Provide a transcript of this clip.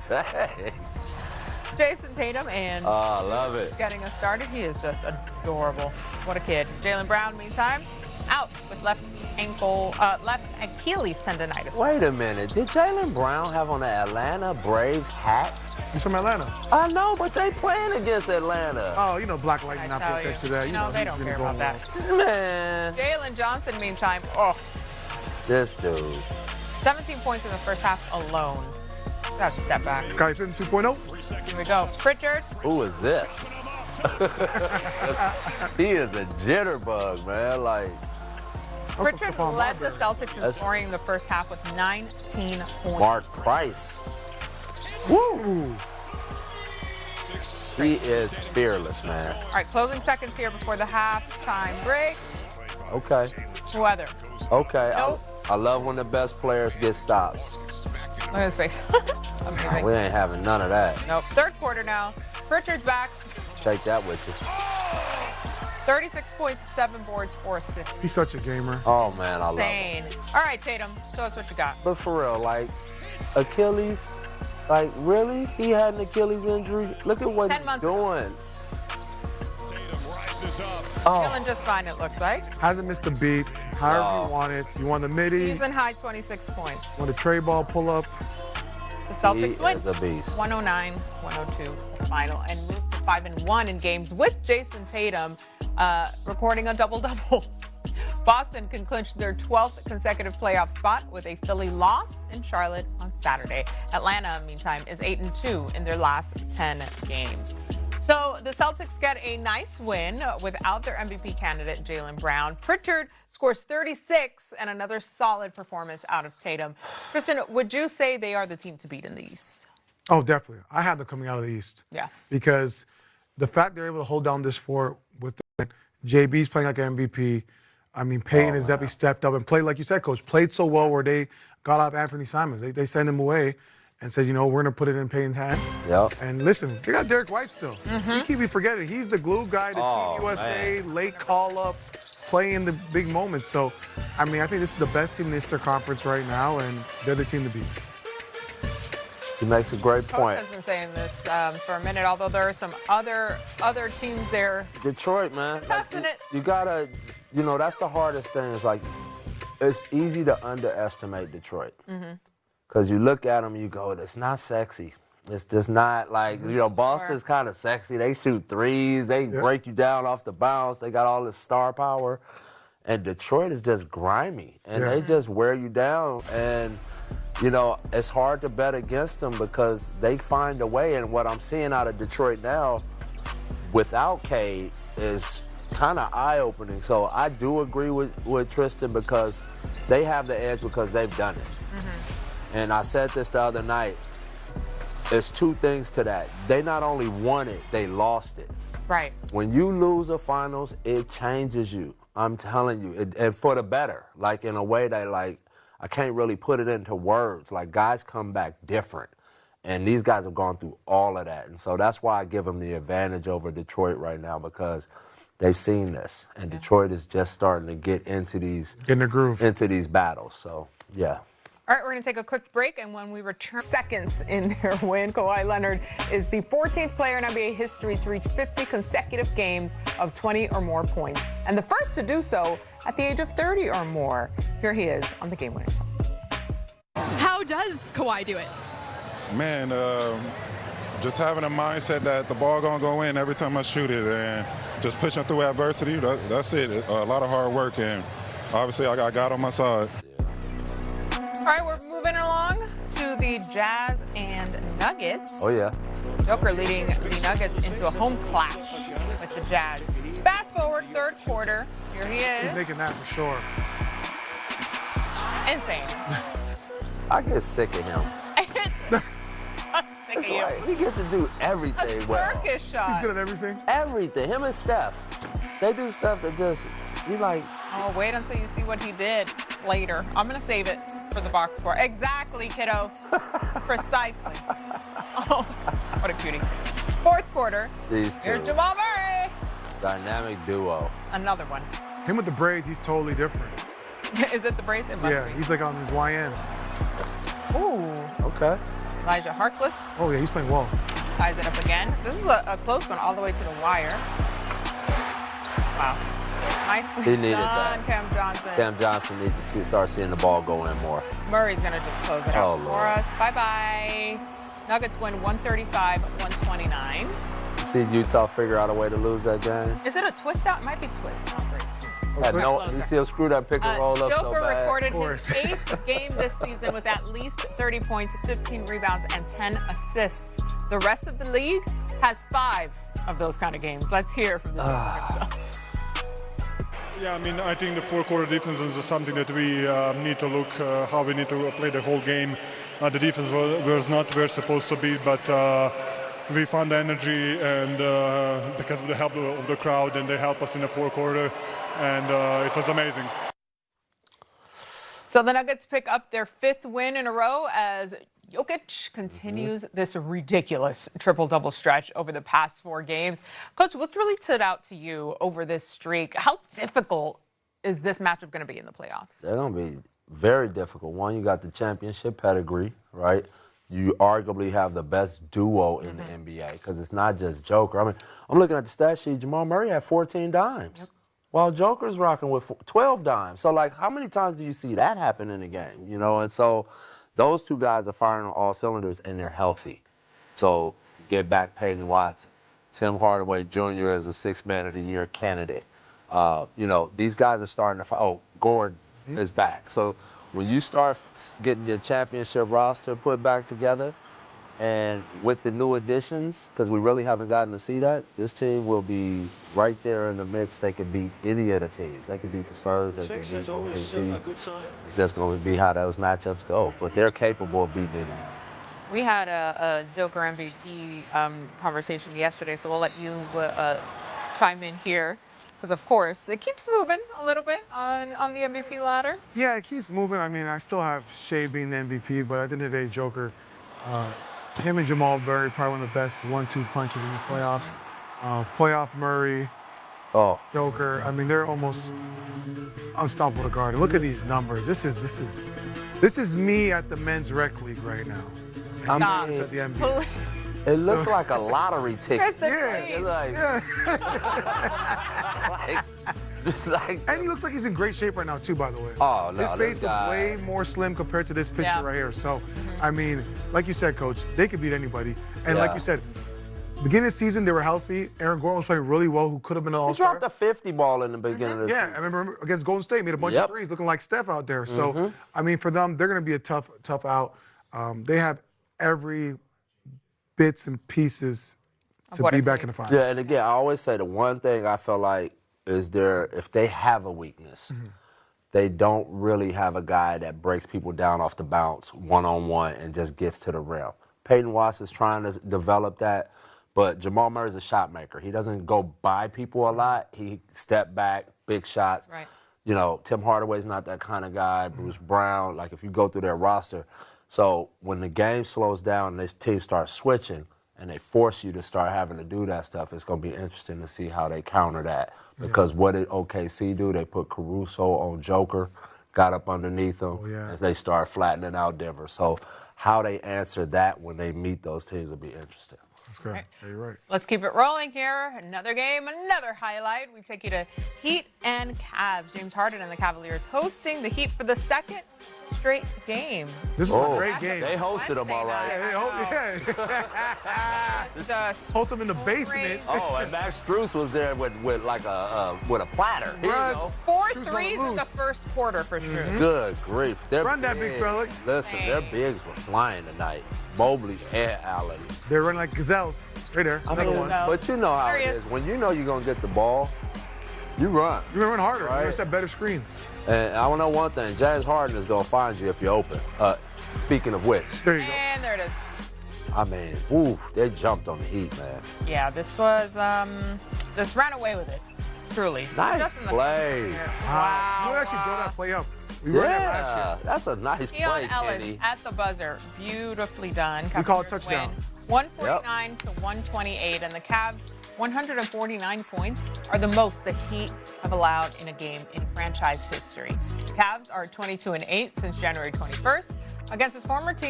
Dang. Jason Tatum and Oh, I love it. getting us started. He is just adorable. What a kid. Jaylen Brown, meantime, out with left Achilles tendonitis. Wait a minute. Did Jaylen Brown have on the Atlanta Braves hat? He's from Atlanta. I know, but they playing against Atlanta. Oh, you know, Black Lightning not tell pay you. attention to that. You No, they he's don't in care his about own that. world. Man. Jalen Johnson, meantime, oh, This dude. 17 points in the first half alone. That's a step back. Scottie Pippen 2.0. Here we go. Pritchard. Who is this? He is a jitterbug, man. Like, Pritchard led the Celtics in scoring in the first half with 19 points. Mark Price. Woo! He is fearless, man. All right, closing seconds here before the halftime break. Okay. Weather. Okay. Nope. I love when the best players get stops. Look at his face. Amazing. We ain't having none of that. Nope. Third quarter now. Pritchard's back. Take that with you. 36 points, 7 boards, 4 assists. He's such a gamer. Oh, man, I love Insane. it. All right, Tatum, show us what you got. But for real, like, Achilles, like, really? He had an Achilles injury? Look at what 10 he's months doing. Feeling just fine, it looks like. Hasn't missed the beats. However you want it. You want the midi. Season high 26 points. Want the tray ball pull up. The Celtics He win. is a beast. 109-102 final and move to 5-1 in games with Jason Tatum recording a double-double. Boston can clinch their 12th consecutive playoff spot with a Philly loss in Charlotte on Saturday. Atlanta, meantime, is 8-2 in their last 10 games. So the Celtics get a nice win without their MVP candidate, Jaylen Brown. Pritchard scores 36 and another solid performance out of Tatum. Tristan, would you say they are the team to beat in the East? Oh, definitely. I had them coming out of the East. Yeah. Because the fact they're able to hold down this fort with JB's playing like an MVP. I mean, Payne has definitely stepped up and played, like you said, Coach, played so well where they got off Anthony Simons. They sent him away and said, you know, we're going to put it in Payne's hand. Yep. And listen, they got Derek White still. You keep me forgetting. He's the glue guy to Team USA, late call-up, playing the big moments. So, I mean, I think this is the best team in the Eastern Conference right now, and they're the team to beat. He makes a great point. Coach has been saying this for a minute, although there are some other teams there. Detroit, man. Testing it. You gotta, you know, that's the hardest thing. Is like, it's easy to underestimate Detroit. Because you look at them, you go, it's not sexy. It's just not like, you know, Boston's kind of sexy. They shoot threes. They break you down off the bounce. They got all this star power. And Detroit is just grimy. And they just wear you down. And, you know, it's hard to bet against them because they find a way. And what I'm seeing out of Detroit now without Cade is kind of eye-opening. So I do agree with Tristan because they have the edge because they've done it. And I said this the other night. There's two things to that. They not only won it, they lost it. Right. When you lose a finals, it changes you. I'm telling you, and for the better. Like in a way that, like, I can't really put it into words. Like, guys come back different. And these guys have gone through all of that. And so that's why I give them the advantage over Detroit right now because they've seen this. And Detroit is just starting to get into these Get in the groove. into these battles. So, yeah. All right, we're going to take a quick break, and when we return, seconds in their win, Kawhi Leonard is the 14th player in NBA history to reach 50 consecutive games of 20 or more points, and the first to do so at the age of 30 or more. Here he is on the Game Winning Song. How does Kawhi do it? Man, just having a mindset that the ball gonna go in every time I shoot it, and just pushing through adversity. That's it. A lot of hard work, and obviously I got God on my side. All right, we're moving along to the Jazz and Nuggets. Oh, yeah. Joker leading the Nuggets into a home clash with the Jazz. Fast forward, third quarter. Here he He's is. making that for sure. Insane. I get sick of him. I'm sick of you. Like, he gets to do everything A well. circus He's shot. good at everything. Everything. Him and Steph. They do stuff that just, you like, Oh, wait until you see what he did later. I'm going to save it for the box score. Exactly, kiddo. Precisely. Oh, what a cutie. Fourth quarter. these two. Here's Jamal Murray. Dynamic duo. Another one. Him with the braids, he's totally different. Is it the braids? It must Yeah, be. he's like on his YN. Ooh. Okay. Elijah Harkless Oh, yeah, he's playing well. ties it up again. This is a close one all the way to the wire. Wow. Nicely He needed done, that. Cam Johnson. Cam Johnson needs to start seeing the ball go in more. Murray's going to just close it out Oh, for Lord. us. Bye-bye. Nuggets win 135-129. You see Utah figure out a way to lose that game? Is it a twist out? It might be twist. Not great. Had no, you see him screw that pick and roll up so Joker bad. recorded his 8th game this season with at least 30 points, 15 rebounds, and 10 assists. The rest of the league has 5 of those kind of games. Let's hear from the Joker himself. Yeah, I mean, I think the four-quarter defense is something that we need to look how we need to play the whole game. The defense was not where it's supposed to be, but we found the energy and because of the help of the crowd, and they helped us in the fourth quarter, and it was amazing. So the Nuggets pick up their 5th win in a row as Jokic continues this ridiculous triple-double stretch over the past 4 games. Coach, what's really stood out to you over this streak? How difficult is this matchup going to be in the playoffs? They're going to be very difficult. One, you got the championship pedigree, right? You arguably have the best duo in the NBA because it's not just Joker. I mean, I'm looking at the stat sheet. Jamal Murray had 14 dimes, while Joker's rocking with 12 dimes. So, like, how many times do you see that happen in a game? You know, and so those 2 guys are firing on all cylinders, and they're healthy. So, get back Peyton Watson. Tim Hardaway Jr. is a 6th Man of the Year candidate. You know, these guys are starting to Gordon is back. So, when you start getting your championship roster put back together, and with the new additions, because we really haven't gotten to see that, this team will be right there in the mix. They could beat any of the teams. They could beat the Spurs. They could beat OKC. It's just going to be how those matchups go. But they're capable of beating anyone. We had a Joker MVP conversation yesterday, so we'll let you chime in here. Because, of course, it keeps moving a little bit on the MVP ladder. Yeah, it keeps moving. I mean, I still have Shea being the MVP, but at the end of the day, Joker, him and Jamal Murray, probably one of the best 1-2 punches in the playoffs. Playoff Murray, Joker. I mean, they're almost unstoppable to guard. Look at these numbers. This is me at the men's rec league right now. Stop. He's at the NBA. It looks like a lottery ticket. Kristen, Just like, And he looks like he's in great shape right now, too, by the way. Oh, no, his face is way more slim compared to this picture right here. So, I mean, like you said, Coach, they could beat anybody. And like you said, beginning of the season, they were healthy. Aaron Gordon was playing really well, who could have been an all-star. He dropped a 50 ball in the beginning of the season. I remember against Golden State, made a bunch of threes, looking like Steph out there. So, I mean, for them, they're going to be a tough out. They have every bits and pieces to be back in the finals. Yeah, and again, I always say the one thing I feel like is if they have a weakness, they don't really have a guy that breaks people down off the bounce one-on-one and just gets to the rim. Peyton Watson's trying to develop that, but Jamal Murray's a shot maker. He doesn't go by people a lot. He step back, big shots. Right. You know, Tim Hardaway's not that kind of guy. Bruce Brown, like if you go through their roster. So when the game slows down and this team starts switching and they force you to start having to do that stuff, it's going to be interesting to see how they counter that. Because what did OKC do? They put Caruso on Joker, got up underneath him, as they start flattening out Denver. So how they answer that when they meet those teams will be interesting. That's good. Right. Yeah, you're right. Let's keep it rolling here. Another game, another highlight. We take you to Heat and Cavs. James Harden and the Cavaliers hosting the Heat for the 2nd straight game. This is a great game. They hosted them all right. Host them in the basement. Oh, and Max Strus was there with a platter. Here you go. 4 threes in the first quarter for sure. Good grief. Run that big fella. Listen, their bigs were flying tonight. Mobley and Allen. They're running like gazelles. Right there. Another one. But you know how it is. When you know you're going to get the ball, you run. You're going to run harder. Right? You're going to set better screens. And I want to know one thing. James Harden is going to find you if you're open. Speaking of which. There you go. And there it is. I mean, oof, they jumped on the Heat, man. Yeah, this was, just ran away with it. Truly. Nice play. Wow. You actually draw that play up. We ran that last year. That's a nice play, Ellis Kenny. at the buzzer. Beautifully done. We call it touchdown. 149 to 128, and the Cavs 149 points are the most the Heat have allowed in a game in franchise history. The Cavs are 22-8 since January 21st against his former team.